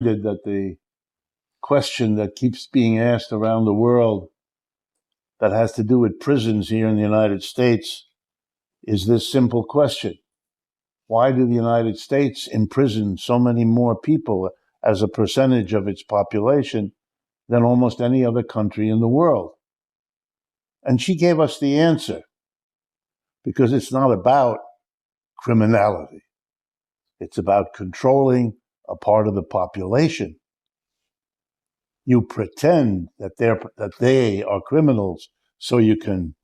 That the question that keeps being asked around the world that has to do with prisons here in the United States is this simple question. Why do the United States imprison so many more people as a percentage of its population than almost any other country in the world? And she gave us the answer, because it's not about criminality. It's about controlling a part of the population. You pretend that they are criminals so you can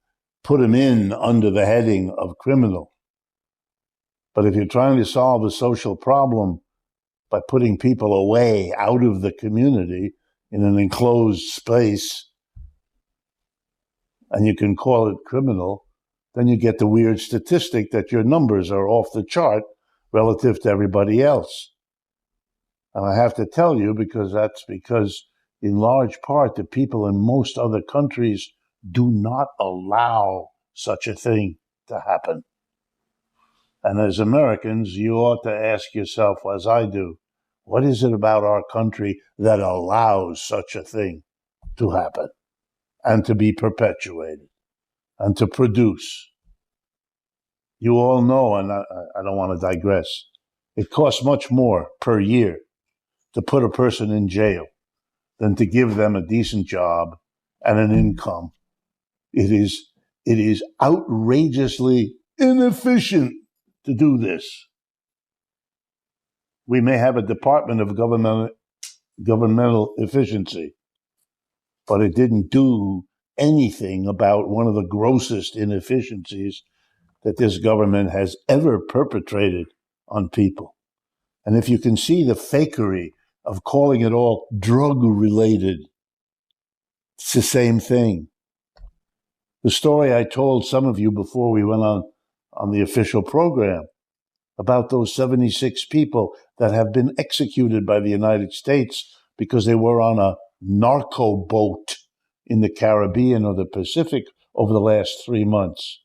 put them in under the heading of criminal. But if you're trying to solve a social problem by putting people away out of the community in an enclosed space, and you can call it criminal, then you get the weird statistic that your numbers are off the chart relative to everybody else. And I have to tell you, because in large part, the people in most other countries do not allow such a thing to happen. And as Americans, you ought to ask yourself, as I do, what is it about our country that allows such a thing to happen and to be perpetuated and to produce? You all know, and I don't want to digress, it costs much more per year to put a person in jail than to give them a decent job and an income. It is outrageously inefficient to do this. We may have a Department of Governmental Efficiency, but it didn't do anything about one of the grossest inefficiencies that this government has ever perpetrated on people. And if you can see the fakery of calling it all drug-related, it's the same thing. The story I told some of you before we went on the official program about those 76 people that have been executed by the United States because they were on a narco boat in the Caribbean or the Pacific over the last 3 months.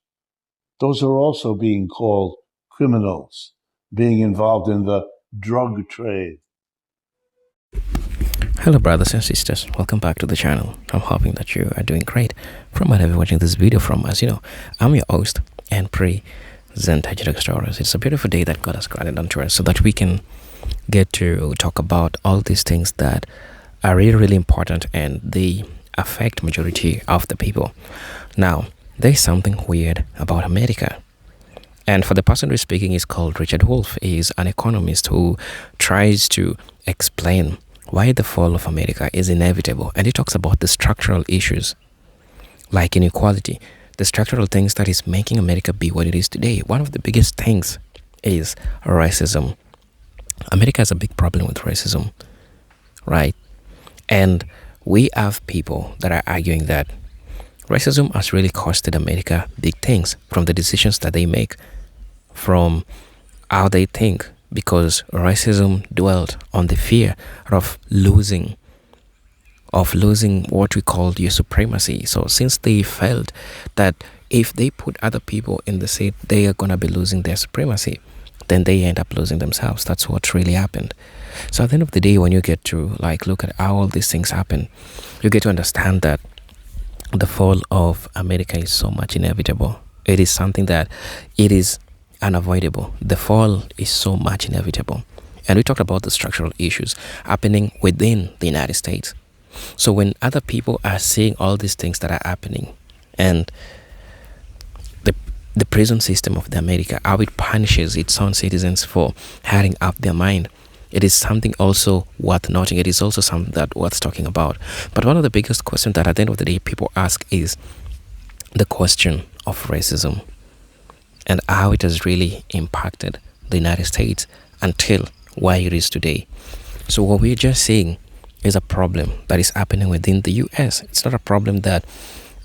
Those are also being called criminals, being involved in the drug trade. Hello brothers and sisters, welcome back to the channel. I'm hoping that you are doing great from wherever you're watching this video from. As you know, I'm your host and presenter Stories. It's a beautiful day that God has granted unto us so that we can get to talk about all these things that are really important and they affect majority of the people. Now, there's something weird about America. And for the person who's speaking is called Richard Wolff. He's an economist who tries to explain why the fall of America is inevitable. And he talks about the structural issues like inequality, the structural things that is making America be what it is today. One of the biggest things is racism. America has a big problem with racism, right? And we have people that are arguing that racism has really costed America big things, from the decisions that they make, from how they think, because racism dwelt on the fear of losing what we call your supremacy. So since they felt that if they put other people in the seat, they are going to be losing their supremacy, then they end up losing themselves. That's what really happened. So at the end of the day, when you get to look at how all these things happen, you get to understand that the fall of America is so much inevitable. It is something that it is unavoidable. The fall is so much inevitable. And we talked about the structural issues happening within the United States. So when other people are seeing all these things that are happening, and the prison system of America, how it punishes its own citizens for having up their mind, it is something also worth noting. It is also something that worth talking about. But one of the biggest questions that at the end of the day people ask is the question of racism and how it has really impacted the United States until where it is today. So what we're just seeing is a problem that is happening within the US. It's not a problem that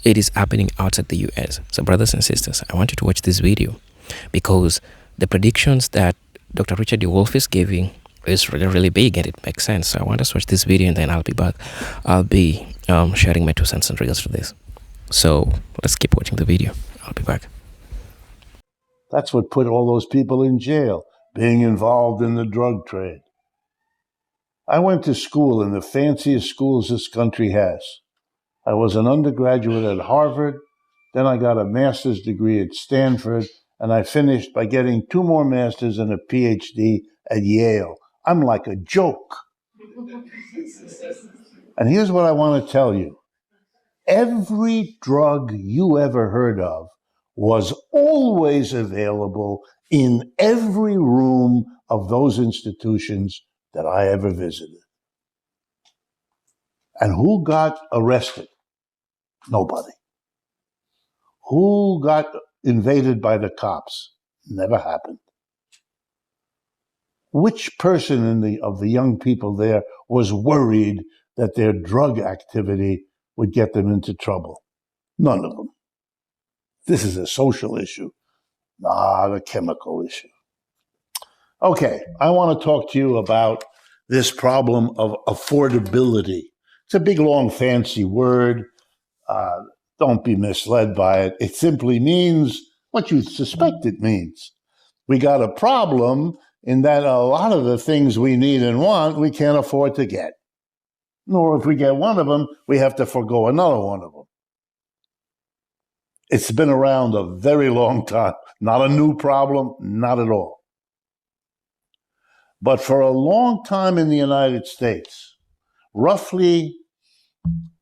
it is happening outside the US. So brothers and sisters, I want you to watch this video because the predictions that Dr. Richard Wolff is giving is really, really big and it makes sense. So I want us to watch this video and then I'll be back. I'll be sharing my 2 cents in regards to this. So let's keep watching the video. I'll be back. That's what put all those people in jail, being involved in the drug trade. I went to school in the fanciest schools this country has. I was an undergraduate at Harvard, then I got a master's degree at Stanford, and I finished by getting 2 more masters and a PhD at Yale. I'm like a joke. And here's what I want to tell you. Every drug you ever heard of was always available in every room of those institutions that I ever visited. And who got arrested? Nobody. Who got invaded by the cops? Never happened. Which person of the young people there was worried that their drug activity would get them into trouble? None of them. This is a social issue, not a chemical issue. Okay, I want to talk to you about this problem of affordability. It's a big, long, fancy word. Don't be misled by it. It simply means what you suspect it means. We got a problem in that a lot of the things we need and want, we can't afford to get. Nor if we get one of them, we have to forego another one of them. It's been around a very long time. Not a new problem, not at all. But for a long time in the United States, roughly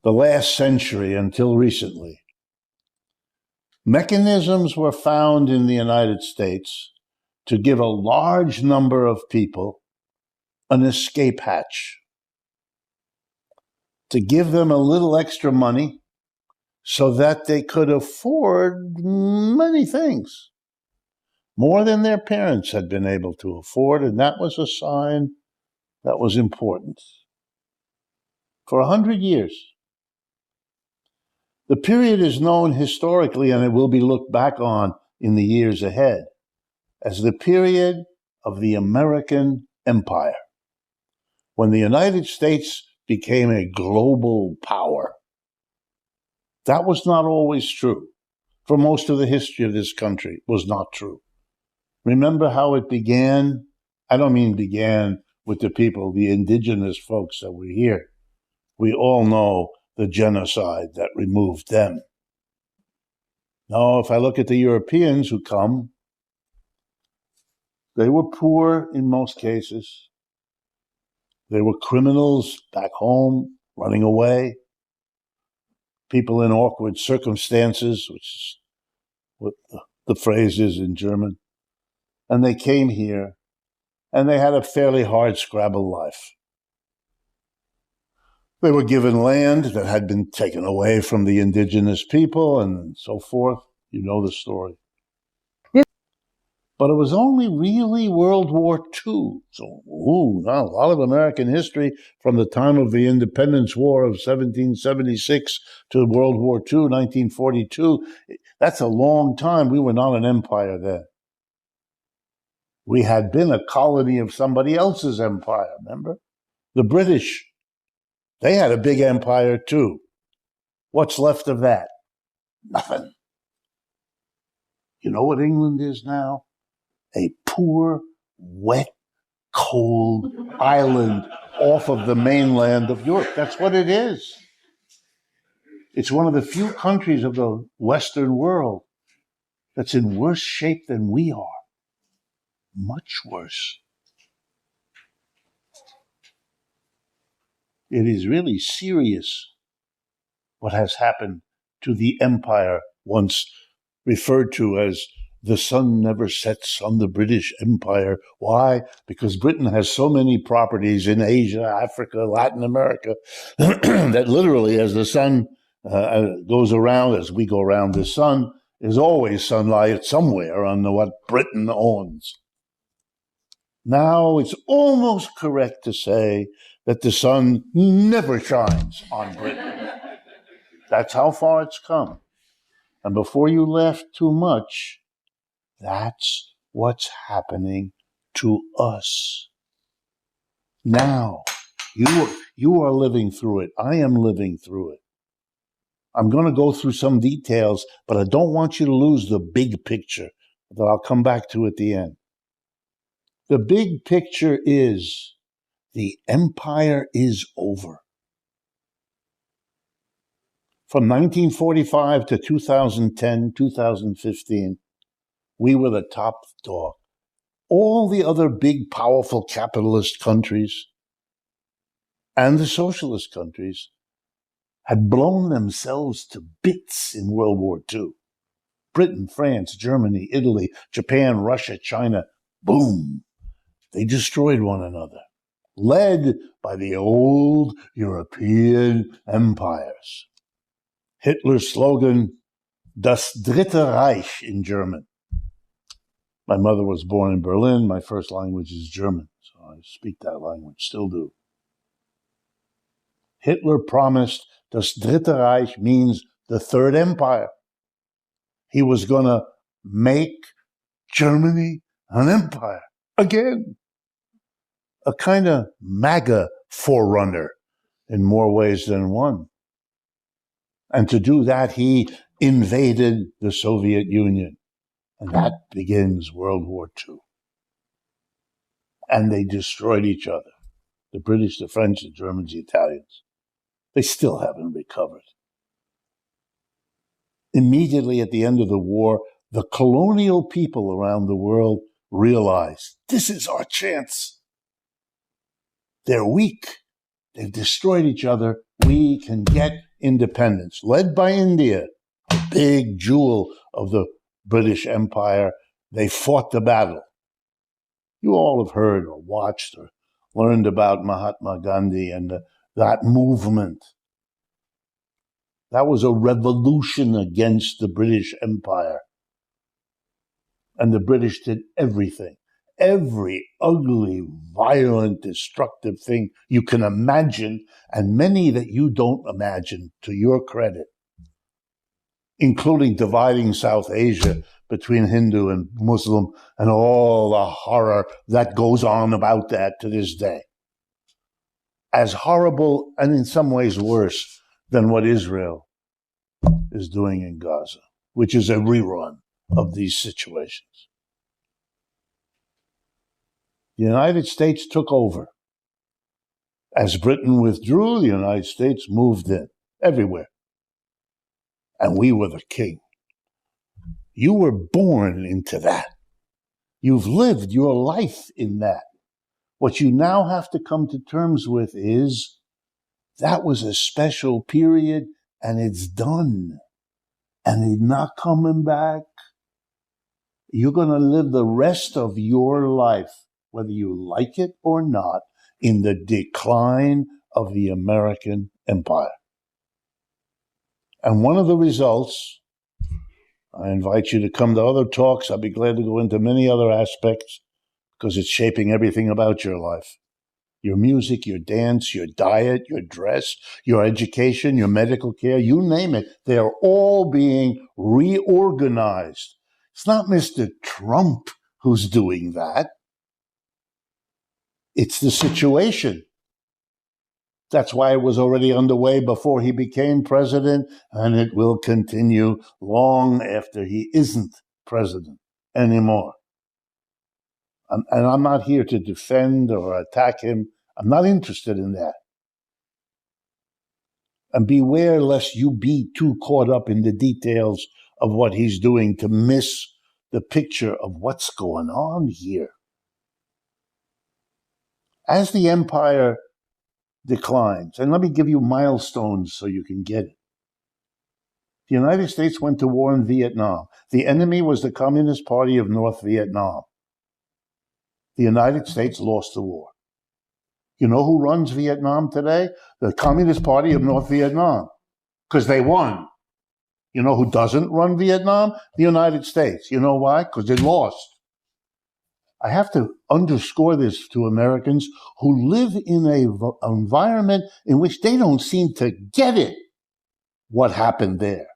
the last century until recently, mechanisms were found in the United States to give a large number of people an escape hatch, to give them a little extra money so that they could afford many things, more than their parents had been able to afford, and that was a sign that was important. For 100 years. The period is known historically, and it will be looked back on in the years ahead, as the period of the American Empire, when the United States became a global power. That was not always true. For most of the history of this country, it was not true. Remember how it began? I don't mean began with the people, the indigenous folks that were here. We all know the genocide that removed them. Now, if I look at the Europeans who come, they were poor in most cases. They were criminals back home, running away. People in awkward circumstances, which is what the phrase is in German. And they came here, and they had a fairly hard-scrabble life. They were given land that had been taken away from the indigenous people and so forth. You know the story. But it was only really World War II. So, a lot of American history from the time of the Independence War of 1776 to World War II, 1942. That's a long time. We were not an empire then. We had been a colony of somebody else's empire, remember? The British. They had a big empire too. What's left of that? Nothing. You know what England is now? A poor, wet, cold island off of the mainland of Europe. That's what it is. It's one of the few countries of the Western world that's in worse shape than we are. Much worse. It is really serious what has happened to the empire once referred to as the sun never sets on the British Empire. Why? Because Britain has so many properties in Asia, Africa, Latin America, that literally as the sun goes around, as we go around the sun, there's always sunlight somewhere on what Britain owns. Now it's almost correct to say that the sun never shines on Britain. That's how far it's come. And before you laugh too much, that's what's happening to us. Now, you are living through it. I am living through it. I'm going to go through some details, but I don't want you to lose the big picture that I'll come back to at the end. The big picture is The empire is over. From 1945 to 2010, 2015, we were the top dog. All the other big, powerful capitalist countries and the socialist countries had blown themselves to bits in World War II. Britain, France, Germany, Italy, Japan, Russia, China, boom, they destroyed one another, led by the old European empires. Hitler's slogan, Das Dritte Reich in German. My mother was born in Berlin. My first language is German, so I speak that language, still do. Hitler promised Das Dritte Reich means the Third Empire. He was going to make Germany an empire again. A kind of MAGA forerunner in more ways than one. And to do that, he invaded the Soviet Union. And that begins World War II. And they destroyed each other. The British, the French, the Germans, the Italians. They still haven't recovered. Immediately at the end of the war, the colonial people around the world realized, this is our chance. They're weak. They've destroyed each other. We can get independence. Led by India, a big jewel of the British Empire, they fought the battle. You all have heard or watched or learned about Mahatma Gandhi and that movement. That was a revolution against the British Empire. And the British did everything. Every ugly, violent, destructive thing you can imagine, and many that you don't imagine, to your credit, including dividing South Asia between Hindu and Muslim and all the horror that goes on about that to this day. As horrible and in some ways worse than what Israel is doing in Gaza, which is a rerun of these situations. The United States took over. As Britain withdrew, the United States moved in everywhere. And we were the king. You were born into that. You've lived your life in that. What you now have to come to terms with is that was a special period and it's done. And it's not coming back. You're going to live the rest of your life, whether you like it or not, in the decline of the American empire. And one of the results, I invite you to come to other talks. I'd be glad to go into many other aspects because it's shaping everything about your life. Your music, your dance, your diet, your dress, your education, your medical care, you name it. They're all being reorganized. It's not Mr. Trump who's doing that. It's the situation. That's why it was already underway before he became president, and it will continue long after he isn't president anymore. And I'm not here to defend or attack him. I'm not interested in that. And beware lest you be too caught up in the details of what he's doing to miss the picture of what's going on here. As the empire declines, and let me give you milestones so you can get it. The United States went to war in Vietnam. The enemy was the Communist Party of North Vietnam. The United States lost the war. You know who runs Vietnam today? The Communist Party of North Vietnam, because they won. You know who doesn't run Vietnam? The United States. You know why? Because they lost. I have to underscore this to Americans who live in an environment in which they don't seem to get it, what happened there.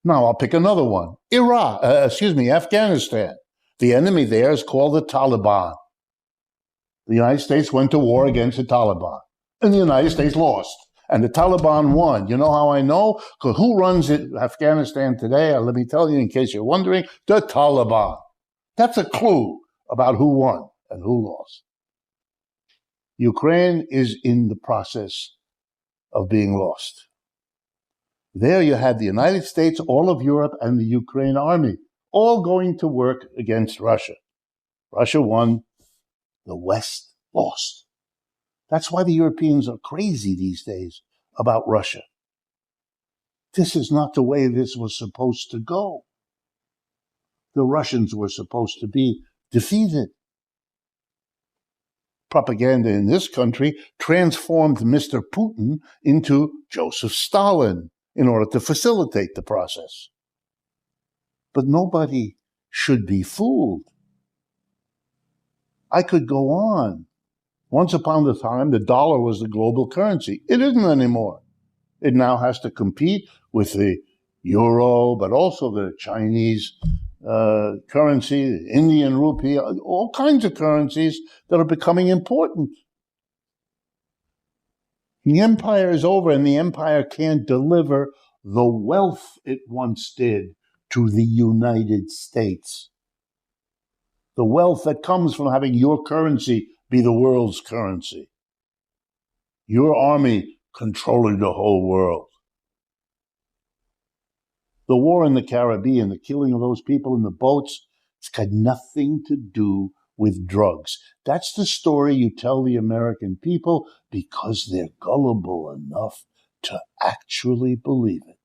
Now, I'll pick another one. Afghanistan. The enemy there is called the Taliban. The United States went to war against the Taliban, and the United States lost, and the Taliban won. You know how I know? Because who runs Afghanistan today? Let me tell you, in case you're wondering, the Taliban. That's a clue about who won and who lost. Ukraine is in the process of being lost. There you had the United States, all of Europe, and the Ukraine army, all going to work against Russia. Russia won, the West lost. That's why the Europeans are crazy these days about Russia. This is not the way this was supposed to go. The Russians were supposed to be defeated. Propaganda in this country transformed Mr. Putin into Joseph Stalin in order to facilitate the process. But nobody should be fooled. I could go on. Once upon a time, the dollar was the global currency. It isn't anymore. It now has to compete with the euro, but also the Chinese currency, the Indian rupee, all kinds of currencies that are becoming important. The empire is over, and the empire can't deliver the wealth it once did to the United States. The wealth that comes from having your currency be the world's currency. Your army controlling the whole world. The war in the Caribbean, the killing of those people in the boats, it's got nothing to do with drugs. That's the story you tell the American people because they're gullible enough to actually believe it.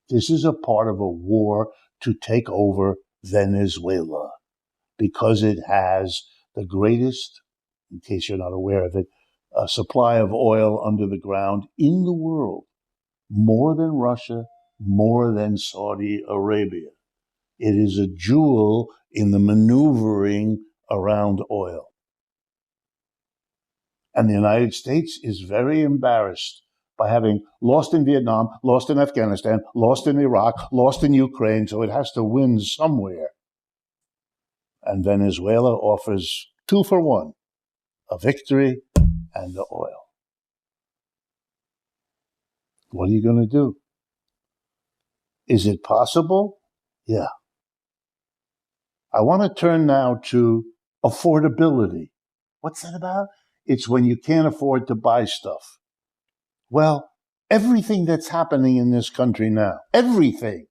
This is a part of a war to take over Venezuela because it has the greatest, in case you're not aware of it, supply of oil under the ground in the world, more than Russia, more than Saudi Arabia. It is a jewel in the maneuvering around oil. And the United States is very embarrassed by having lost in Vietnam, lost in Afghanistan, lost in Iraq, lost in Ukraine, so it has to win somewhere. And Venezuela offers 2 for 1, a victory and the oil. What are you going to do? Is it possible? Yeah. I want to turn now to affordability. What's that about? It's when you can't afford to buy stuff. Well, everything that's happening in this country now, everything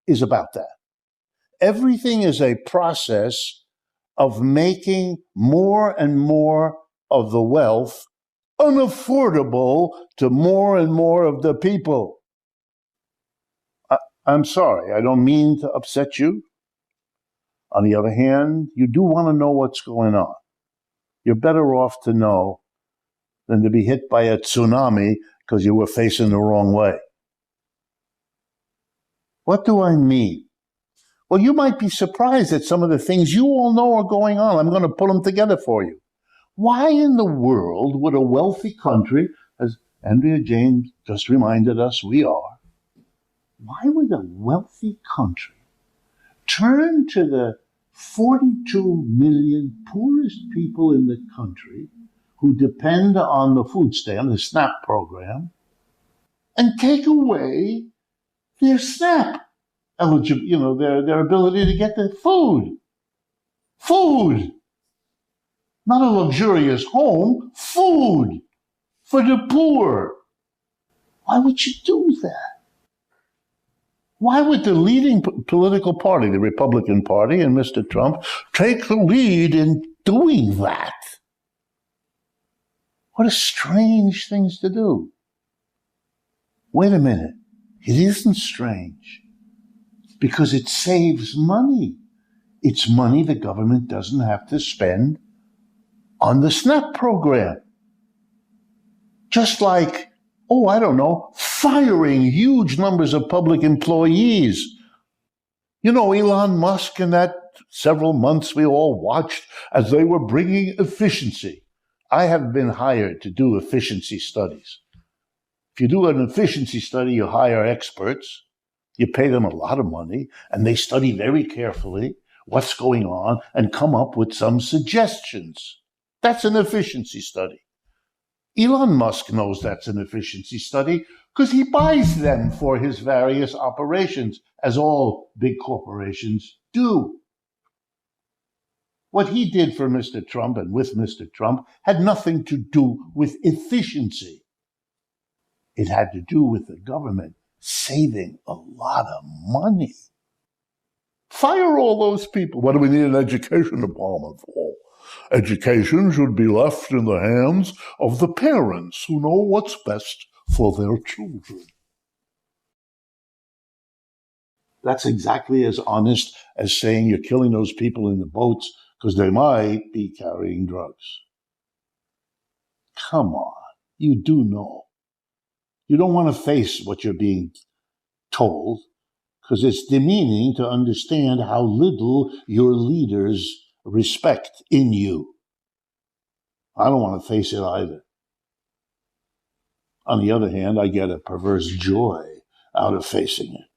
is about that. Everything is a process of making more and more of the wealth unaffordable to more and more of the people. I'm sorry, I don't mean to upset you. On the other hand, you do want to know what's going on. You're better off to know than to be hit by a tsunami because you were facing the wrong way. What do I mean? Well, you might be surprised at some of the things you all know are going on. I'm going to put them together for you. Why in the world would a wealthy country, as Andrea James just reminded us we are, why would a wealthy country turn to the 42 million poorest people in the country who depend on the food stamp, the SNAP program, and take away their SNAP eligibility, their ability to get the food? Food! Not a luxurious home, food for the poor. Why would you do that? Why would the leading political party, the Republican Party and Mr. Trump, take the lead in doing that? What a strange thing to do. Wait a minute. It isn't strange because it saves money. It's money the government doesn't have to spend on the SNAP program. Just like, firing huge numbers of public employees. Elon Musk and that several months we all watched as they were bringing efficiency. I have been hired to do efficiency studies. If you do an efficiency study, you hire experts, you pay them a lot of money, and they study very carefully what's going on and come up with some suggestions. That's an efficiency study. Elon Musk knows that's an efficiency study because he buys them for his various operations, as all big corporations do. What he did for Mr. Trump and with Mr. Trump had nothing to do with efficiency. It had to do with the government saving a lot of money. Fire all those people. What do we need an education department for? Education should be left in the hands of the parents who know what's best for their children. That's exactly as honest as saying you're killing those people in the boats because they might be carrying drugs. Come on, you do know. You don't want to face what you're being told because it's demeaning to understand how little your leaders respect in you. I don't want to face it either. On the other hand, I get a perverse joy out of facing it.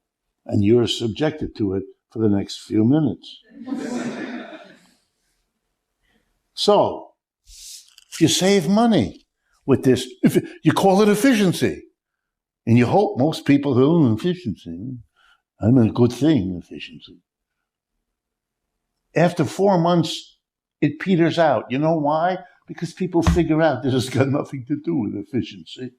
And you're subjected to it for the next few minutes. So, you save money with this. You call it efficiency. And you hope most people who efficiency. I mean, a good thing, efficiency. After 4 months, it peters out. You know why? Because people figure out this has got nothing to do with efficiency.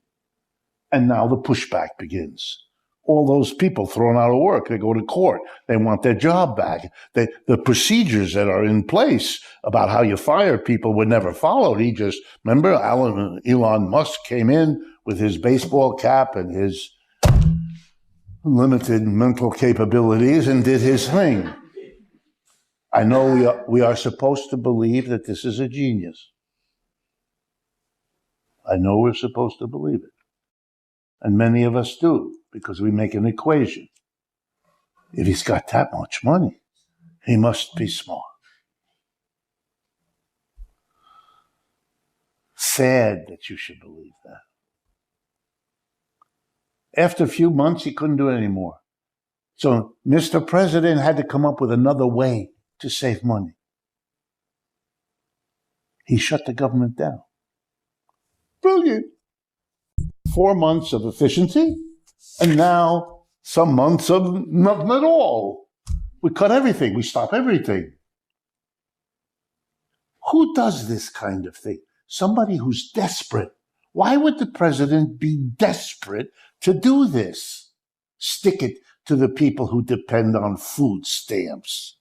And now the pushback begins. All those people thrown out of work, they go to court. They want their job back. The procedures that are in place about how you fire people were never followed. Remember, Elon Musk came in with his baseball cap and his limited mental capabilities and did his thing. I know we are supposed to believe that this is a genius. I know we're supposed to believe it. And many of us do, because we make an equation. If he's got that much money, he must be smart. Sad that you should believe that. After a few months, he couldn't do it anymore. So Mr. President had to come up with another way to save money. He shut the government down. Brilliant. 4 months of efficiency, and now some months of nothing at all. We cut everything. We stop everything. Who does this kind of thing? Somebody who's desperate. Why would the president be desperate to do this? Stick it to the people who depend on food stamps.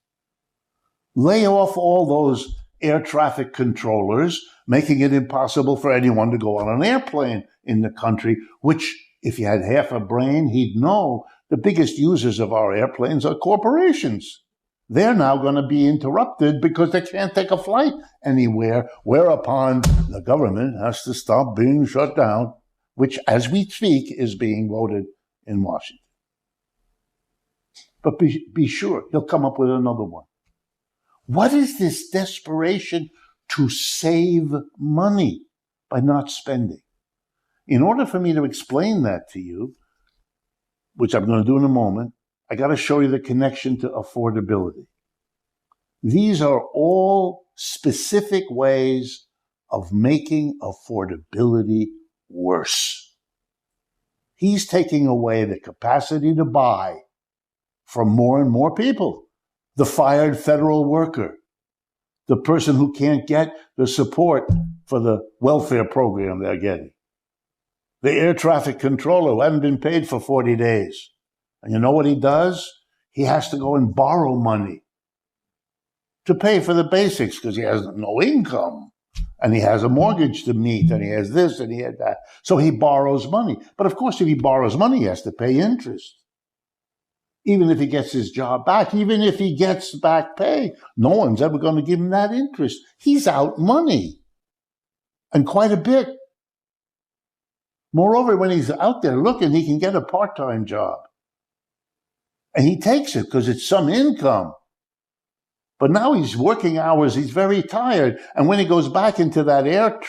Lay off all those air traffic controllers, making it impossible for anyone to go on an airplane in the country, which, if he had half a brain, he'd know the biggest users of our airplanes are corporations. They're now going to be interrupted because they can't take a flight anywhere, whereupon the government has to stop being shut down, which, as we speak, is being voted in Washington. But be sure, he'll come up with another one. What is this desperation to save money by not spending? In order for me to explain that to you, which I'm going to do in a moment, I got to show you the connection to affordability. These are all specific ways of making affordability worse. He's taking away the capacity to buy from more and more people. The fired federal worker, the person who can't get the support for the welfare program they're getting, the air traffic controller who hasn't been paid for 40 days. And you know what he does? He has to go and borrow money to pay for the basics because he has no income. And he has a mortgage to meet, and he has this, and he had that. So he borrows money. But of course, if he borrows money, he has to pay interest. Even if he gets his job back, even if he gets back pay, no one's ever going to give him that interest. He's out money. And quite a bit. Moreover, when he's out there looking, he can get a part-time job. And he takes it because it's some income. But now he's working hours, he's very tired. And when he goes back into that air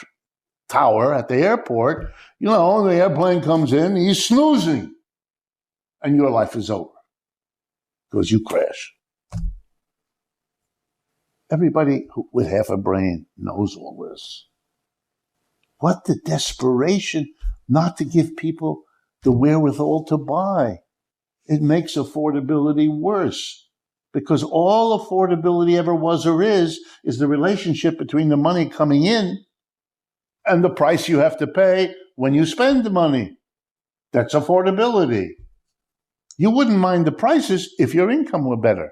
tower at the airport, you know, the airplane comes in, he's snoozing. And your life is over. Because you crash. Everybody with half a brain knows all this. What the desperation not to give people the wherewithal to buy. It makes affordability worse. Because all affordability ever was or is the relationship between the money coming in and the price you have to pay when you spend the money. That's affordability. You wouldn't mind the prices if your income were better.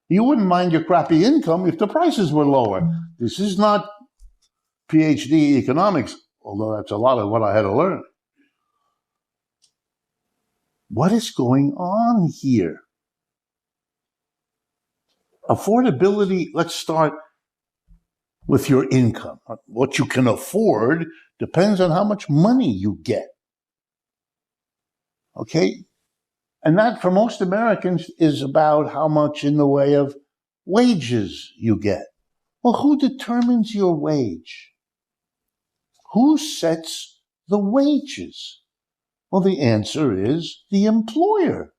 You wouldn't mind your crappy income if the prices were lower. This is not PhD economics, although that's a lot of what I had to learn. What is going on here? Affordability, let's start with your income. What you can afford depends on how much money you get. Okay? And that, for most Americans, is about how much in the way of wages you get. Well, who determines your wage? Who sets the wages? Well, the answer is the employer.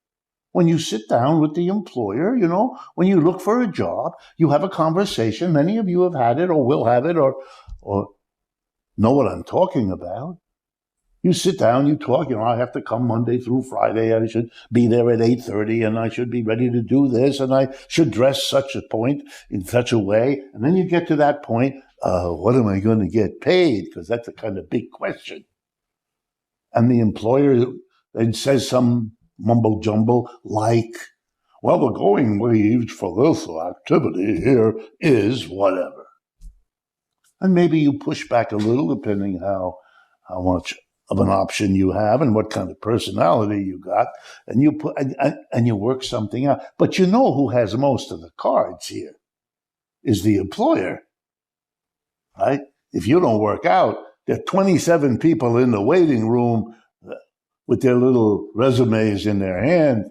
When you sit down with the employer, when you look for a job, you have a conversation. Many of you have had it or will have it or know what I'm talking about. You sit down, you talk, I have to come Monday through Friday. I should be there at 8:30 and I should be ready to do this and I should dress such a point in such a way. And then you get to that point, what am I going to get paid? Because that's a kind of big question. And the employer then says some mumbo jumbo like, well, the going wage for this activity here is whatever. And maybe you push back a little depending how much of an option you have and what kind of personality you got, and you work something out. But you know who has most of the cards here is the employer, right? If you don't work out, there are 27 people in the waiting room with their little resumes in their hand.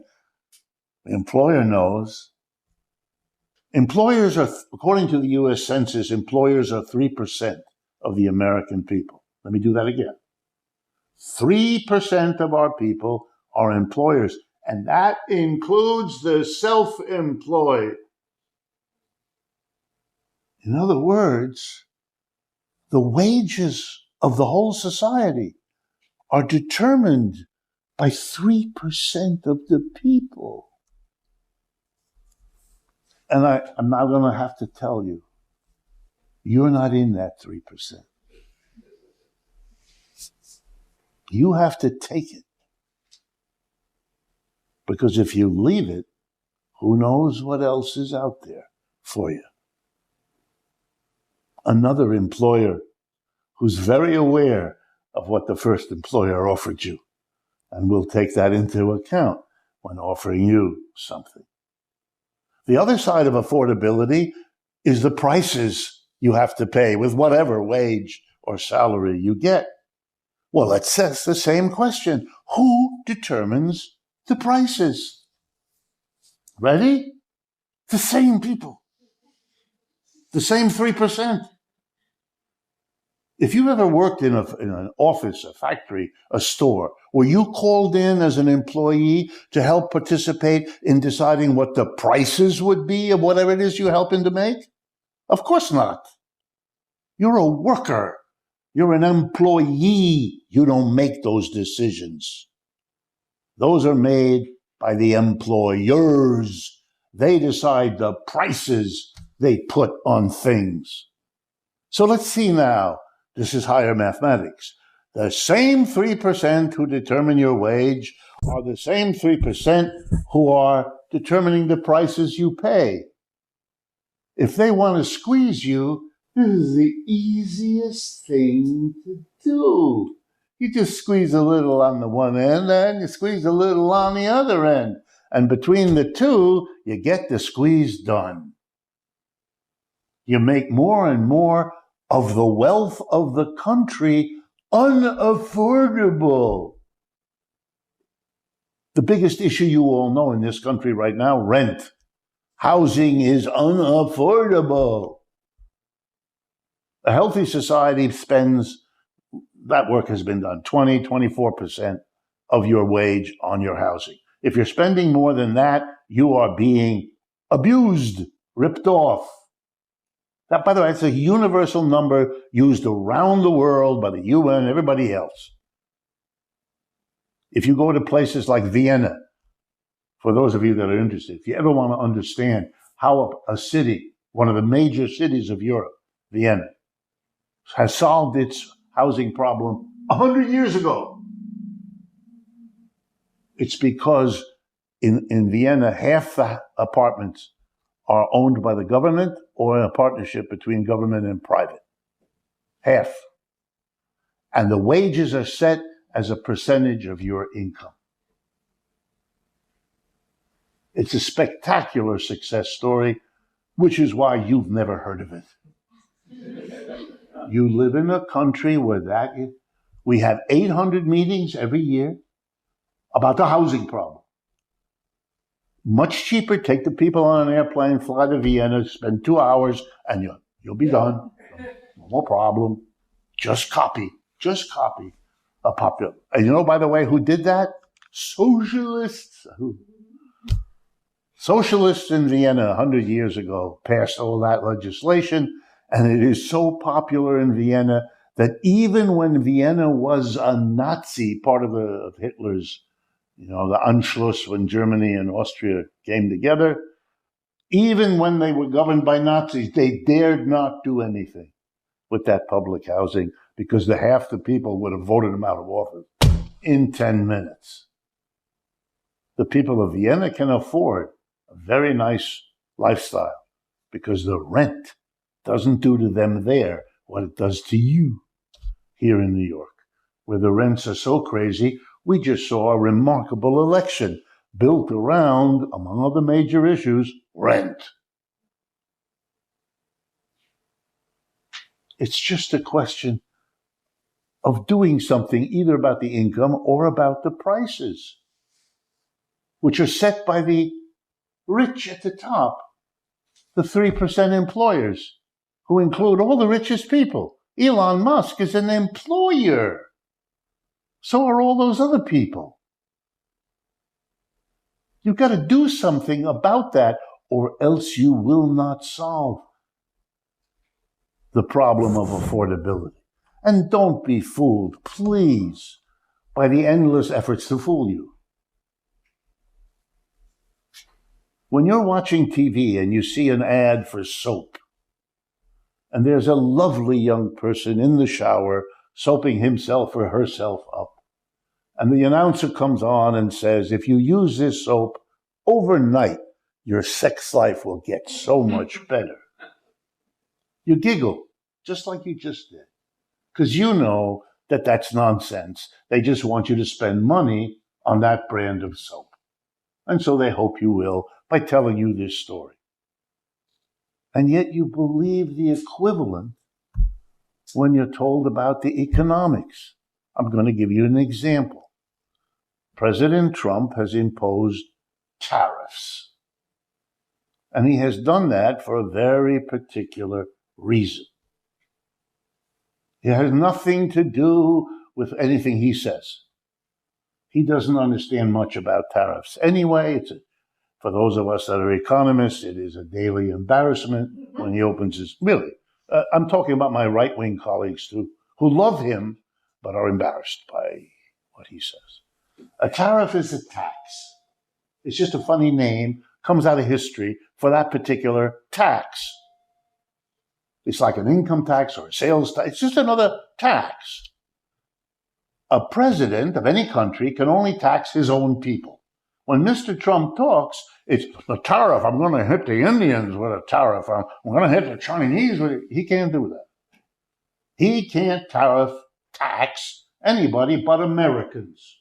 The employer knows. Employers are, according to the U.S. Census, employers are 3% of the American people. Let me do that again. 3% of our people are employers, and that includes the self-employed. In other words, the wages of the whole society are determined by 3% of the people. And I'm now going to have to tell you, you're not in that 3%. You have to take it. Because if you leave it, who knows what else is out there for you. Another employer who's very aware of what the first employer offered you and will take that into account when offering you something. The other side of affordability is the prices you have to pay with whatever wage or salary you get. Well, let's ask the same question. Who determines the prices? Ready? The same people. The same 3%. If you've ever worked in an office, a factory, a store, were you called in as an employee to help participate in deciding what the prices would be of whatever it is you're helping to make? Of course not. You're a worker. You're an employee. You don't make those decisions. Those are made by the employers. They decide the prices they put on things. So let's see now. This is higher mathematics. The same 3% who determine your wage are the same 3% who are determining the prices you pay. If they want to squeeze you, this is the easiest thing to do. You just squeeze a little on the one end and you squeeze a little on the other end. And between the two, you get the squeeze done. You make more and more of the wealth of the country unaffordable. The biggest issue you all know in this country right now, rent. Housing is unaffordable. A healthy society spends, that work has been done, 24% of your wage on your housing. If you're spending more than that, you are being abused, ripped off. That, by the way, it's a universal number used around the world by the UN, everybody else. If you go to places like Vienna, for those of you that are interested, if you ever want to understand how a city, one of the major cities of Europe, Vienna, has solved its housing problem 100 years ago, it's because in Vienna, half the apartments are owned by the government or in a partnership between government and private. Half. And the wages are set as a percentage of your income. It's a spectacular success story, which is why you've never heard of it. You live in a country where that is. We have 800 meetings every year about the housing problem. Much cheaper, take the people on an airplane, fly to Vienna, spend 2 hours, and you'll be done. No problem. Just copy a popular. And you know, by the way, who did that? Socialists. Socialists in Vienna 100 years ago passed all that legislation, and it is so popular in Vienna that even when Vienna was a Nazi, part of Hitler's, the Anschluss, when Germany and Austria came together, even when they were governed by Nazis, they dared not do anything with that public housing because half the people would have voted them out of office in 10 minutes. The people of Vienna can afford a very nice lifestyle because the rent doesn't do to them there what it does to you here in New York, where the rents are so crazy. We just saw a remarkable election built around, among other major issues, rent. It's just a question of doing something either about the income or about the prices, which are set by the rich at the top, the 3% employers, who include all the richest people. Elon Musk is an employer. So are all those other people. You've got to do something about that, or else you will not solve the problem of affordability. And don't be fooled, please, by the endless efforts to fool you. When you're watching TV and you see an ad for soap, and there's a lovely young person in the shower soaping himself or herself up, and the announcer comes on and says, if you use this soap overnight, your sex life will get so much better. You giggle, just like you just did, because you know that that's nonsense. They just want you to spend money on that brand of soap. And so they hope you will by telling you this story. And yet you believe the equivalent when you're told about the economics. I'm going to give you an example. President Trump has imposed tariffs. And he has done that for a very particular reason. It has nothing to do with anything he says. He doesn't understand much about tariffs. Anyway, for those of us that are economists, it is a daily embarrassment when he opens his... Really, I'm talking about my right-wing colleagues too, who love him but are embarrassed by what he says. A tariff is a tax. It's just a funny name, comes out of history for that particular tax. It's like an income tax or a sales tax. It's just another tax. A president of any country can only tax his own people. When Mr. Trump talks, it's the tariff. I'm going to hit the Indians with a tariff. I'm going to hit the Chinese with it. He can't do that. He can't tax anybody but Americans.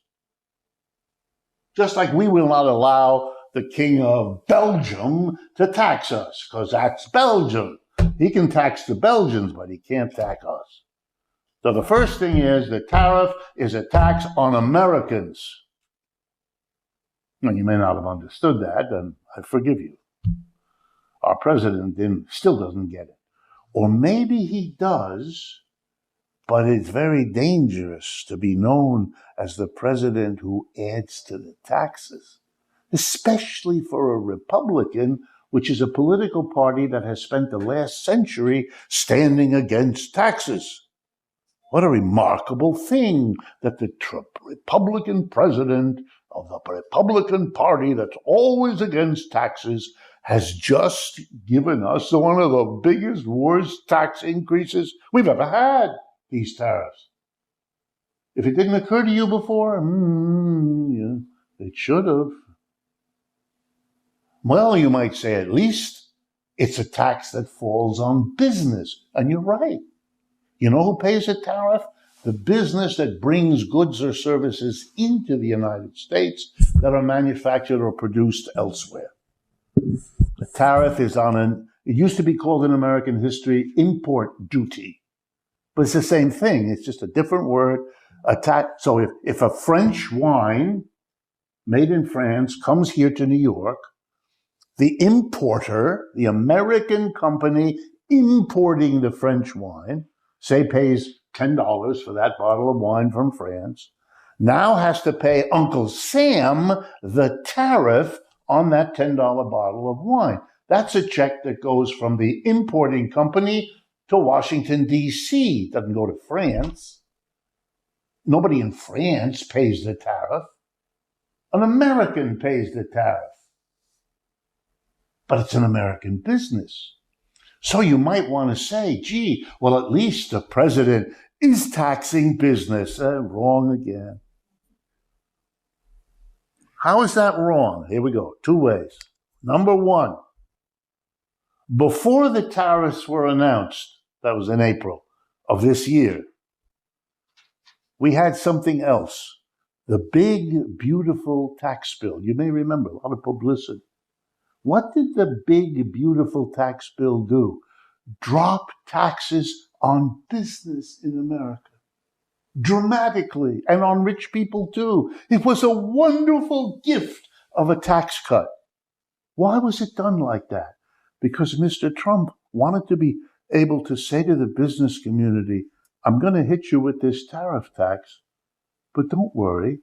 Just like we will not allow the king of Belgium to tax us, because that's Belgium. He can tax the Belgians, but he can't tax us. So the first thing is the tariff is a tax on Americans. Now, you may not have understood that, and I forgive you. Our president still doesn't get it. Or maybe he does, but it's very dangerous to be known as the president who adds to the taxes, especially for a Republican, which is a political party that has spent the last century standing against taxes. What a remarkable thing that the Republican president of the Republican Party that's always against taxes has just given us one of the biggest, worst tax increases we've ever had, these tariffs. If it didn't occur to you before, yeah, it should have. Well, you might say at least it's a tax that falls on business. And you're right. You know who pays a tariff? The business that brings goods or services into the United States that are manufactured or produced elsewhere. The tariff is on it used to be called in American history import duty. But it's the same thing. It's just a different word. So if a French wine made in France comes here to New York, the importer, the American company importing the French wine, say pays $10 for that bottle of wine from France, now has to pay Uncle Sam the tariff on that $10 bottle of wine. That's a check that goes from the importing company to Washington, D.C. It doesn't go to France. Nobody in France pays the tariff. An American pays the tariff. But it's an American business. So you might want to say, gee, well, at least the president is taxing business. Wrong again. How is that wrong? Here we go. Two ways. Number one, before the tariffs were announced, that was in April of this year, we had something else. The big, beautiful tax bill. You may remember, a lot of publicity. What did the big, beautiful tax bill do? Drop taxes on business in America. Dramatically. And on rich people too. It was a wonderful gift of a tax cut. Why was it done like that? Because Mr. Trump wanted to be able to say to the business community, I'm going to hit you with this tariff tax, but don't worry,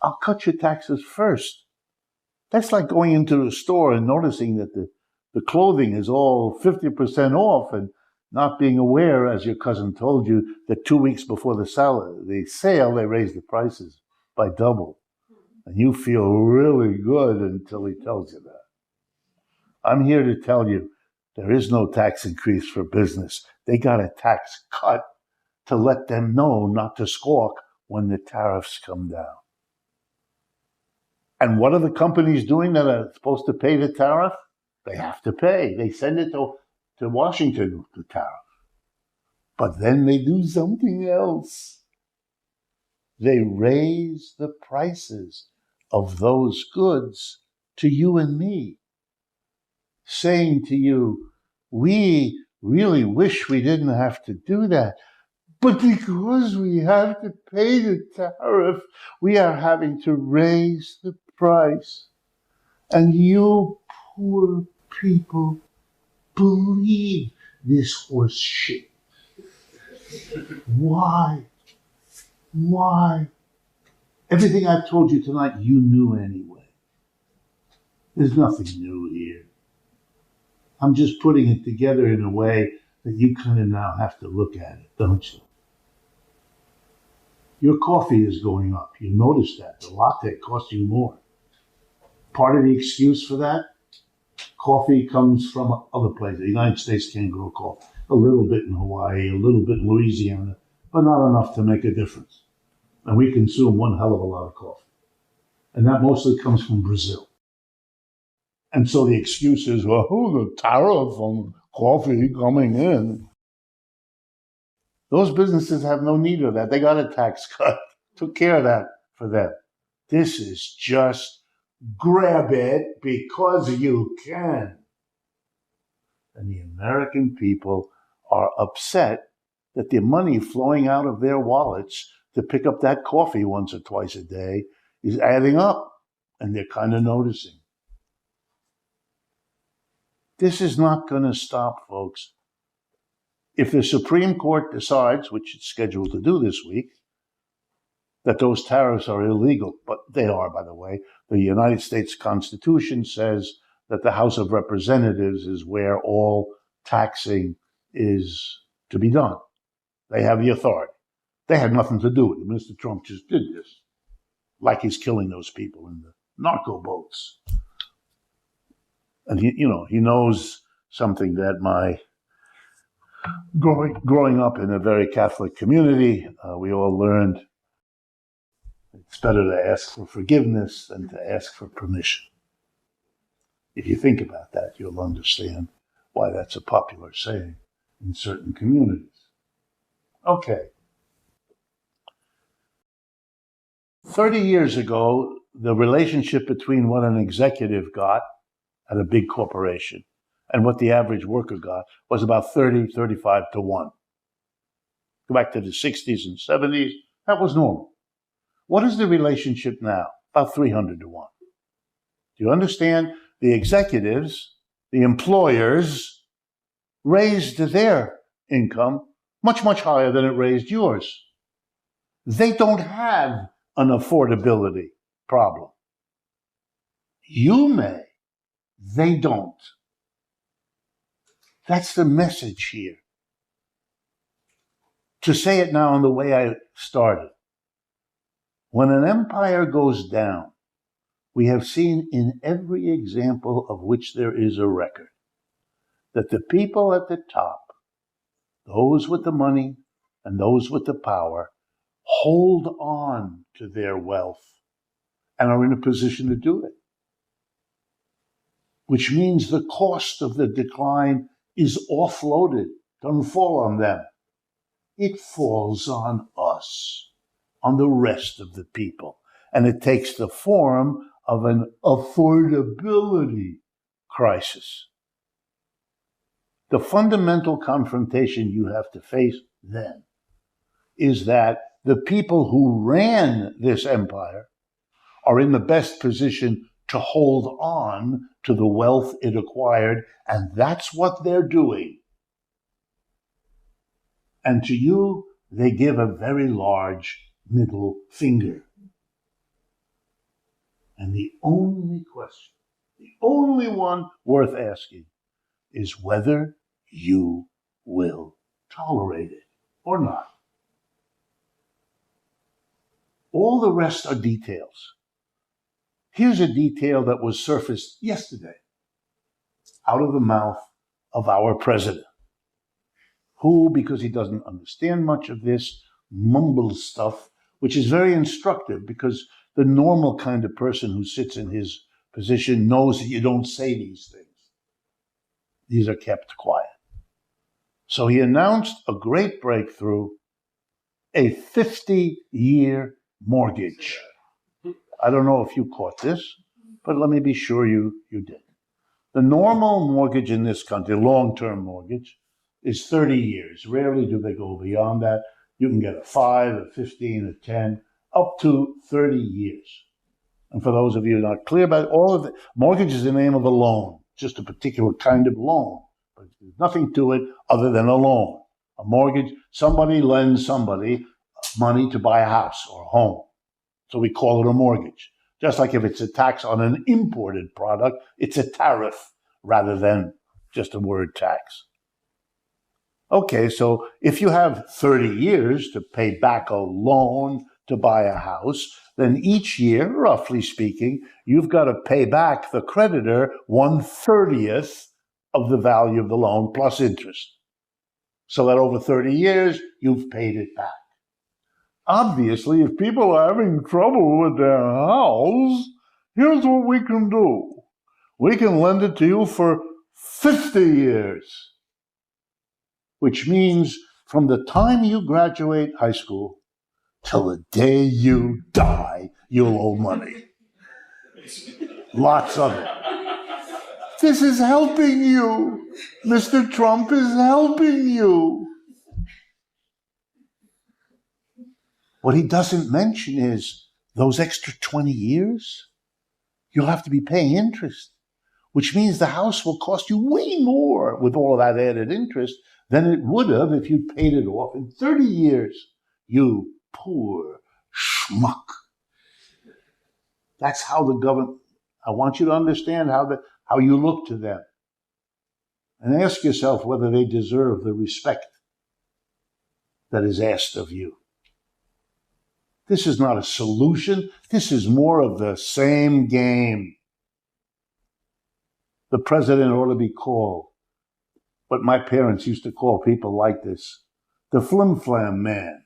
I'll cut your taxes first. That's like going into the store and noticing that the clothing is all 50% off and not being aware, as your cousin told you, that 2 weeks before the sale, they raise the prices by double. And you feel really good until he tells you that. I'm here to tell you, there is no tax increase for business. They got a tax cut to let them know not to squawk when the tariffs come down. And what are the companies doing that are supposed to pay the tariff? They have to pay. They send it to Washington, the tariff. But then they do something else. They raise the prices of those goods to you and me, saying to you, we really wish we didn't have to do that. But because we have to pay the tariff, we are having to raise the price. And you poor people believe this horse shit. Why? Why? Everything I've told you tonight, you knew anyway. There's nothing new here. I'm just putting it together in a way that you kind of now have to look at it, don't you? Your coffee is going up. You notice that. The latte costs you more. Part of the excuse for that, coffee comes from other places. The United States can't grow coffee. A little bit in Hawaii, a little bit in Louisiana, but not enough to make a difference. And we consume one hell of a lot of coffee. And that mostly comes from Brazil. And so the excuse is, well, the tariff on coffee coming in. Those businesses have no need of that. They got a tax cut. Took care of that for them. This is just grab it because you can. And the American people are upset that the money flowing out of their wallets to pick up that coffee once or twice a day is adding up. And they're kind of noticing. This is not going to stop, folks. If the Supreme Court decides, which it's scheduled to do this week, that those tariffs are illegal, but they are, by the way. The United States Constitution says that the House of Representatives is where all taxing is to be done. They have the authority. They had nothing to do with it. Mr. Trump just did this, like he's killing those people in the narco boats. And he knows something that growing up in a very Catholic community, we all learned it's better to ask for forgiveness than to ask for permission. If you think about that, you'll understand why that's a popular saying in certain communities. Okay. 30 years ago, the relationship between what an executive got at a big corporation and what the average worker got was about 35 to 1. Go back to the 60s and 70s, that was normal. What is the relationship now? About 300 to 1. Do you understand? The executives, the employers, raised their income much, much higher than it raised yours. They don't have an affordability problem. You may. They don't. That's the message here. To say it now in the way I started. When an empire goes down, we have seen in every example of which there is a record that the people at the top, those with the money and those with the power, hold on to their wealth and are in a position to do it. Which means the cost of the decline is offloaded, doesn't fall on them. It falls on us, on the rest of the people. And it takes the form of an affordability crisis. The fundamental confrontation you have to face then is that the people who ran this empire are in the best position to hold on to the wealth it acquired, and that's what they're doing. And to you, they give a very large middle finger. And the only question, the only one worth asking, is whether you will tolerate it or not. All the rest are details. Here's a detail that was surfaced yesterday out of the mouth of our president, who, because he doesn't understand much of this, mumbles stuff, which is very instructive because the normal kind of person who sits in his position knows that you don't say these things. These are kept quiet. So he announced a great breakthrough, a 50-year mortgage. I don't know if you caught this, but let me be sure you did. The normal mortgage in this country, long-term mortgage, is 30 years. Rarely do they go beyond that. You can get a 5, a 15, a 10, up to 30 years. And for those of you not clear about it, all of it, mortgage is the name of a loan, just a particular kind of loan. But there's nothing to it other than a loan. A mortgage, somebody lends somebody money to buy a house or a home. So we call it a mortgage. Just like if it's a tax on an imported product, it's a tariff rather than just a word tax. Okay, so if you have 30 years to pay back a loan to buy a house, then each year, roughly speaking, you've got to pay back the creditor 1/30th of the value of the loan plus interest. So that over 30 years, you've paid it back. Obviously, if people are having trouble with their house, here's what we can do. We can lend it to you for 50 years, which means from the time you graduate high school till the day you die, you'll owe money. Lots of it. This is helping you. Mr. Trump is helping you. What he doesn't mention is those extra 20 years, you'll have to be paying interest, which means the house will cost you way more with all of that added interest than it would have if you'd paid it off in 30 years. You poor schmuck. That's how the government, I want you to understand how you look to them. And ask yourself whether they deserve the respect that is asked of you. This is not a solution. This is more of the same game. The president ought to be called what my parents used to call people like this, the flim-flam man.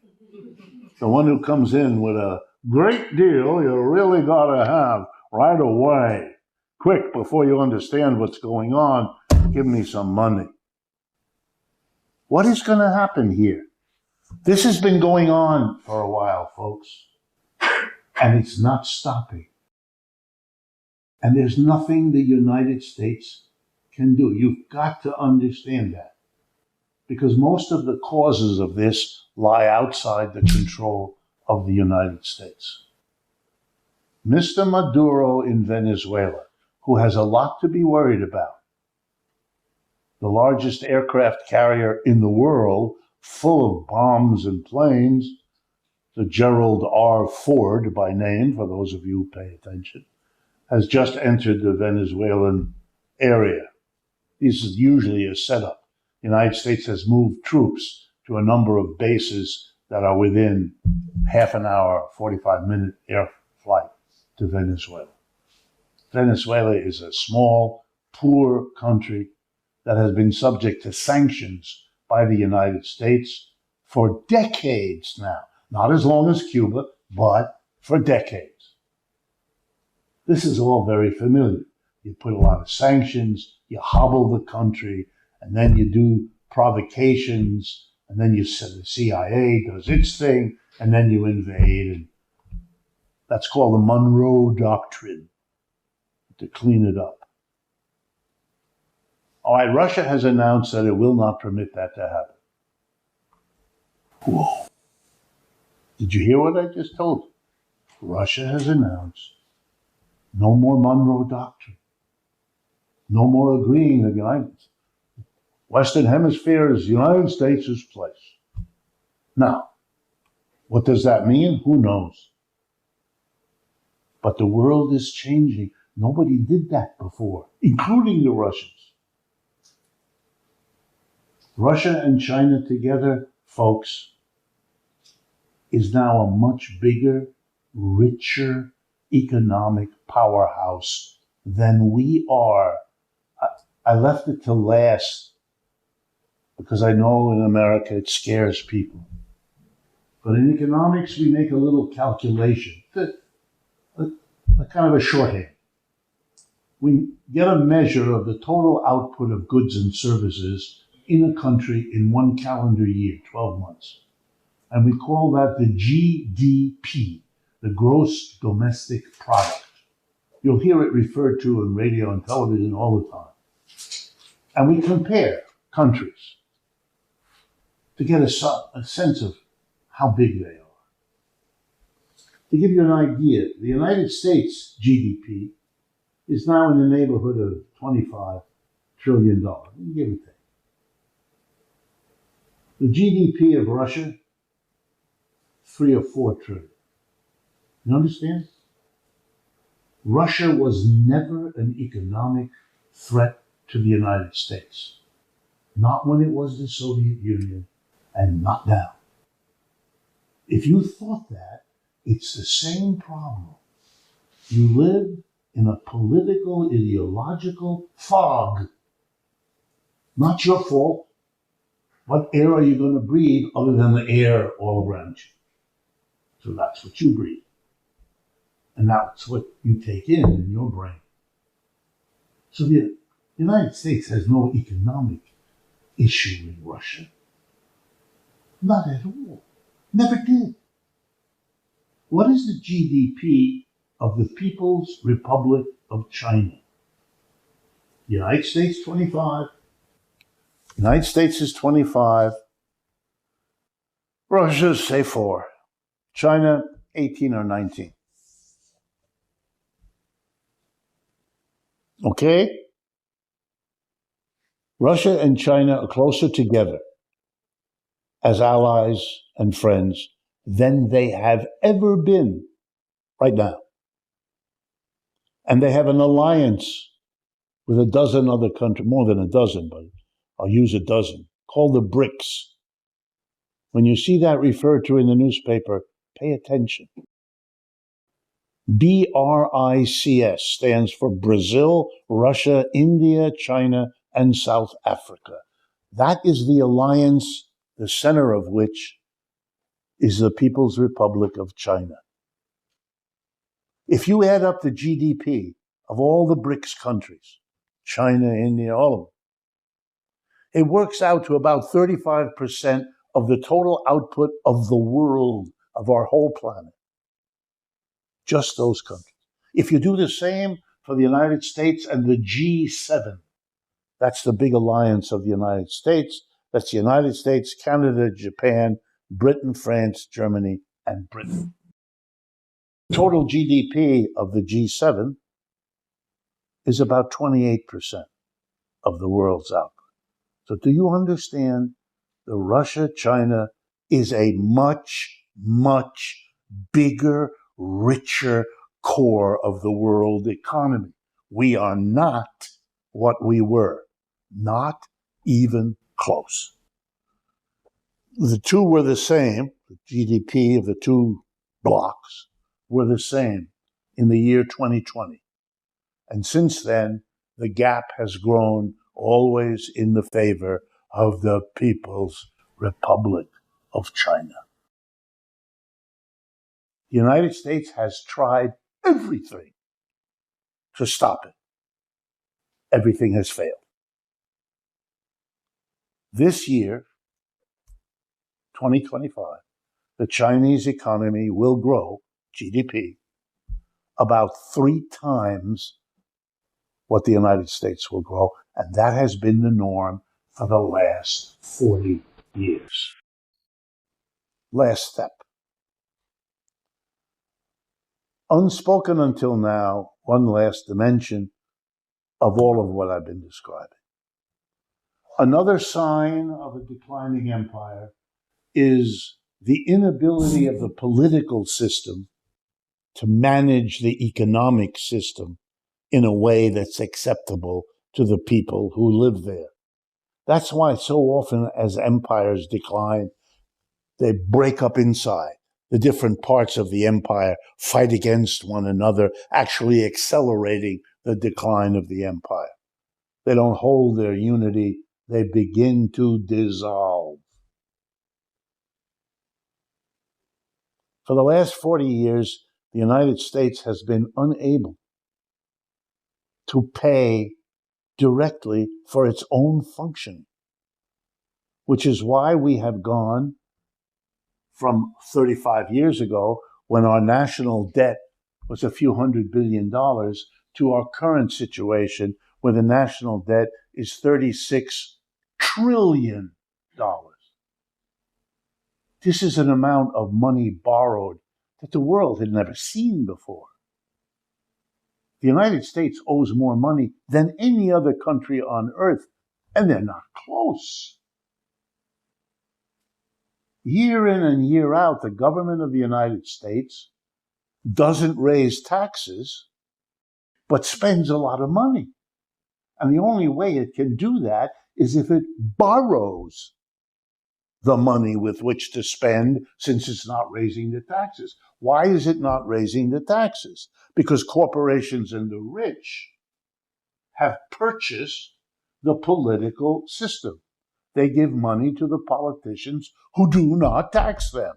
The one who comes in with a great deal you really got to have right away. Quick, before you understand what's going on, give me some money. What is going to happen here? This has been going on for a while, folks, and it's not stopping. And there's nothing the United States can do. You've got to understand that, because most of the causes of this lie outside the control of the United States. Mr. Maduro in Venezuela, who has a lot to be worried about, the largest aircraft carrier in the world, full of bombs and planes, the Gerald R. Ford by name, for those of you who pay attention, has just entered the Venezuelan area. This is usually a setup. The United States has moved troops to a number of bases that are within half an hour, 45-minute air flight to Venezuela. Venezuela is a small, poor country that has been subject to sanctions by the United States for decades now. Not as long as Cuba, but for decades. This is all very familiar. You put a lot of sanctions, you hobble the country, and then you do provocations, and then the CIA does its thing, and then you invade. And that's called the Monroe Doctrine, to clean it up. All right, Russia has announced that it will not permit that to happen. Whoa. Did you hear what I just told you? Russia has announced no more Monroe Doctrine. No more agreeing the United Western Hemisphere is the United States' place. Now, what does that mean? Who knows? But the world is changing. Nobody did that before, including the Russians. Russia and China together, folks, is now a much bigger, richer economic powerhouse than we are. I left it to last because I know in America it scares people. But in economics, we make a little calculation, a kind of a shorthand. We get a measure of the total output of goods and services in a country in one calendar year, 12 months. And we call that the GDP, the gross domestic product. You'll hear it referred to in radio and television all the time. And we compare countries to get a sense of how big they are. To give you an idea, the United States GDP is now in the neighborhood of $25 trillion, give or take. The GDP of Russia, 3 or 4 trillion. You understand? Russia was never an economic threat to the United States. Not when it was the Soviet Union, and not now. If you thought that, it's the same problem. You live in a political, ideological fog. Not your fault. What air are you going to breathe other than the air all around you? So that's what you breathe. And that's what you take in your brain. So the United States has no economic issue with Russia. Not at all. Never did. What is the GDP of the People's Republic of China? United States, 25. United States is 25. Russia, say 4. China, 18 or 19. Okay? Russia and China are closer together as allies and friends than they have ever been right now. And they have an alliance with a dozen other countries, more than a dozen, but I'll use a dozen, called the BRICS. When you see that referred to in the newspaper, Pay attention. BRICS stands for Brazil, Russia, India, China, and South Africa. That is the alliance, the center of which is the People's Republic of China. If you add up the GDP of all the BRICS countries, China, India, all of them, it works out to about 35% of the total output of the world, of our whole planet. Just those countries. If you do the same for the United States and the G7, that's the big alliance of the United States. That's the United States, Canada, Japan, Britain, France, Germany, and Britain. Total GDP of the G7 is about 28% of the world's output. So do you understand? The Russia-China is a much, much bigger, richer core of the world economy. We are not what we were. Not even close. The two were the same. The GDP of the two blocks were the same in the year 2020. And since then, the gap has grown always in the favor of the People's Republic of China. The United States has tried everything to stop it. Everything has failed. This year, 2025, the Chinese economy will grow, GDP, about 3 times what the United States will grow, and that has been the norm for the last 40 years. Last step. Unspoken until now, one last dimension of all of what I've been describing. Another sign of a declining empire is the inability of the political system to manage the economic system in a way that's acceptable to the people who live there. That's why so often as empires decline, they break up inside. The different parts of the empire fight against one another, actually accelerating the decline of the empire. They don't hold their unity. They begin to dissolve. For the last 40 years, the United States has been unable to pay directly for its own functioning, which is why we have gone from 35 years ago, when our national debt was a few $100 billion, to our current situation where the national debt is $36 trillion. This is an amount of money borrowed that the world had never seen before. The United States owes more money than any other country on earth, and they're not close. Year in and year out, the government of the United States doesn't raise taxes, but spends a lot of money. And the only way it can do that is if it borrows the money with which to spend, since it's not raising the taxes. Why is it not raising the taxes? Because corporations and the rich have purchased the political system. They give money to the politicians who do not tax them.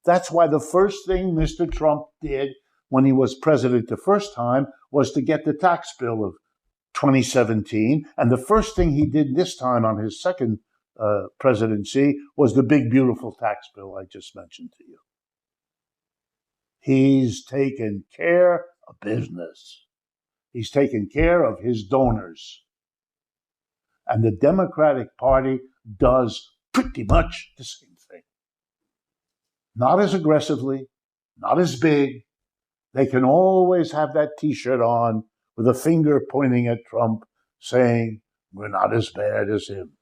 That's why the first thing Mr. Trump did when he was president the first time was to get the tax bill of 2017. And the first thing he did this time on his second presidency was the big, beautiful tax bill I just mentioned to you. He's taken care of business. He's taken care of his donors. And the Democratic Party does pretty much the same thing. Not as aggressively, not as big. They can always have that T-shirt on with a finger pointing at Trump saying, we're not as bad as him.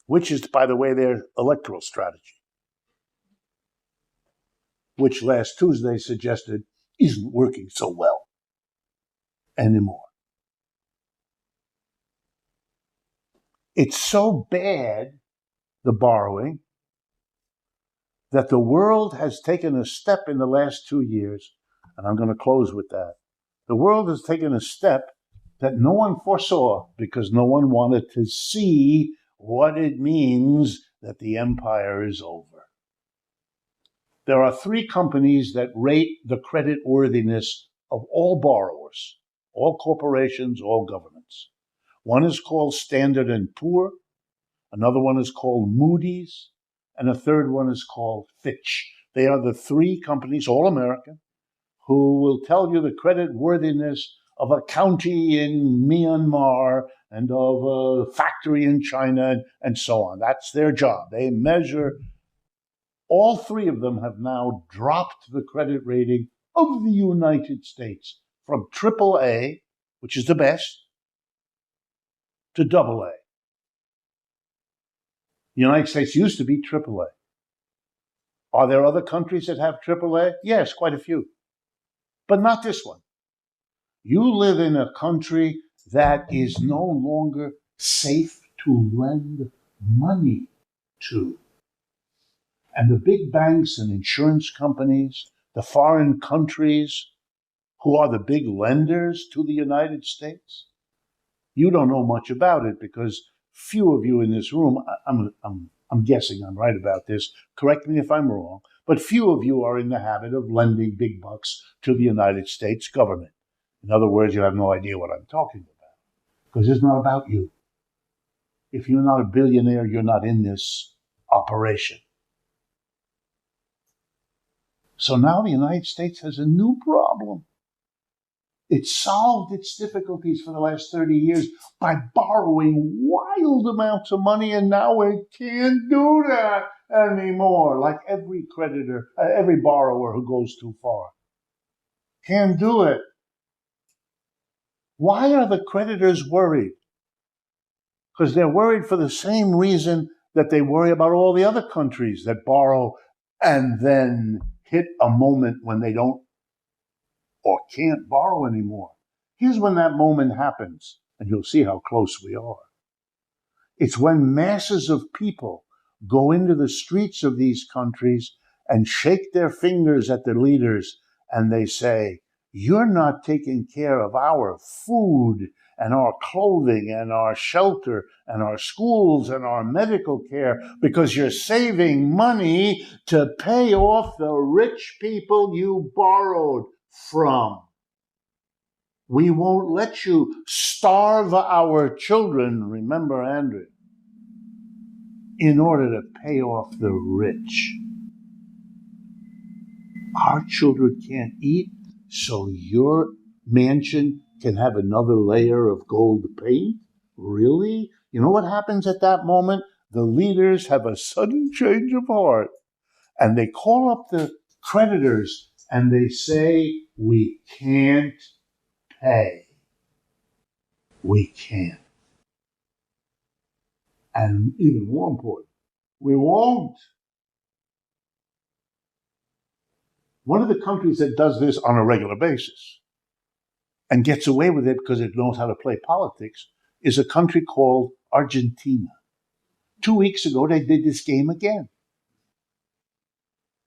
Which is, by the way, their electoral strategy. Which last Tuesday suggested isn't working so well anymore. It's so bad, the borrowing, that the world has taken a step in the last 2 years, and I'm going to close with that. The world has taken a step that no one foresaw because no one wanted to see what it means that the empire is over. There are 3 companies that rate the credit worthiness of all borrowers, all corporations, all governments. One is called Standard & Poor, another one is called Moody's, and a third one is called Fitch. They are the 3 companies, all American, who will tell you the credit worthiness of a county in Myanmar and of a factory in China and so on. That's their job. They measure. All 3 of them have now dropped the credit rating of the United States from AAA, which is the best, to AA. The United States used to be AAA. Are there other countries that have AAA? Yes, quite a few. But not this one. You live in a country that is no longer safe to lend money to. And the big banks and insurance companies, the foreign countries who are the big lenders to the United States, you don't know much about it because few of you in this room, I'm guessing I'm right about this, correct me if I'm wrong, but few of you are in the habit of lending big bucks to the United States government. In other words, you have no idea what I'm talking about because it's not about you. If you're not a billionaire, you're not in this operation. So now the United States has a new problem. It solved its difficulties for the last 30 years by borrowing wild amounts of money, and now it can't do that anymore, like every creditor, every borrower who goes too far. Can't do it. Why are the creditors worried? Because they're worried for the same reason that they worry about all the other countries that borrow and then hit a moment when they don't or can't borrow anymore. Here's when that moment happens, and you'll see how close we are. It's when masses of people go into the streets of these countries and shake their fingers at their leaders, and they say, "You're not taking care of our food and our clothing and our shelter and our schools and our medical care because you're saving money to pay off the rich people you borrowed from. We won't let you starve our children," remember Andrew, "in order to pay off the rich. Our children can't eat, so your mansion can have another layer of gold paint? Really?" You know what happens at that moment? The leaders have a sudden change of heart, and they call up the creditors and they say, "We can't pay. We can't." And even more important, we won't. One of the countries that does this on a regular basis and gets away with it because it knows how to play politics is a country called Argentina. 2 weeks ago, they did this game again.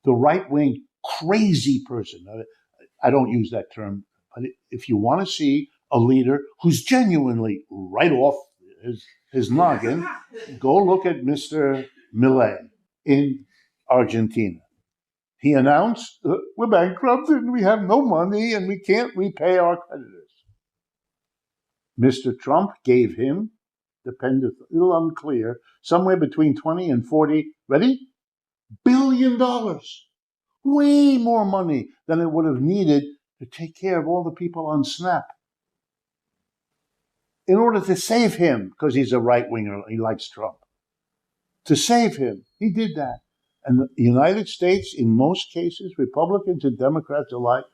The right-wing crazy person, I don't use that term, but if you want to see a leader who's genuinely right off his noggin, go look at Mr. Milei in Argentina. He announced, "We're bankrupt and we have no money and we can't repay our creditors." Mr. Trump gave him, dependent, a little unclear, somewhere between 20 and 40, ready? $1 billion. Way more money than it would have needed to take care of all the people on SNAP. In order to save him, because he's a right-winger, he likes Trump. To save him, he did that. And the United States, in most cases, Republicans and Democrats alike,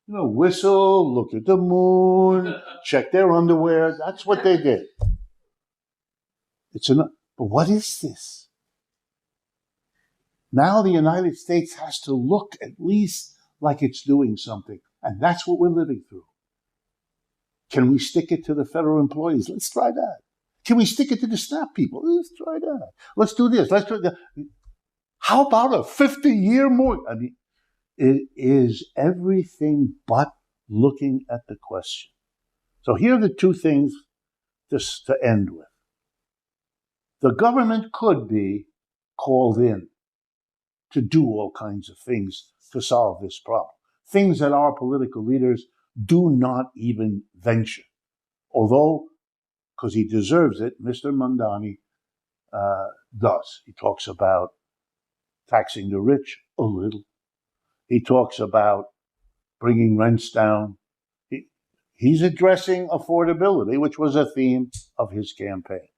whistle, look at the moon, check their underwear. That's what they did. But what is this? Now the United States has to look at least like it's doing something. And that's what we're living through. Can we stick it to the federal employees? Let's try that. Can we stick it to the SNAP people? Let's try that. Let's do this. Let's do that. How about a 50-year mortgage? I mean, it is everything but looking at the question. So here are the two things just to end with. The government could be called in to do all kinds of things to solve this problem. Things that our political leaders do not even venture. Although, because he deserves it, Mr. Mandani does. He talks about taxing the rich a little. He talks about bringing rents down. He's addressing affordability, which was a theme of his campaign.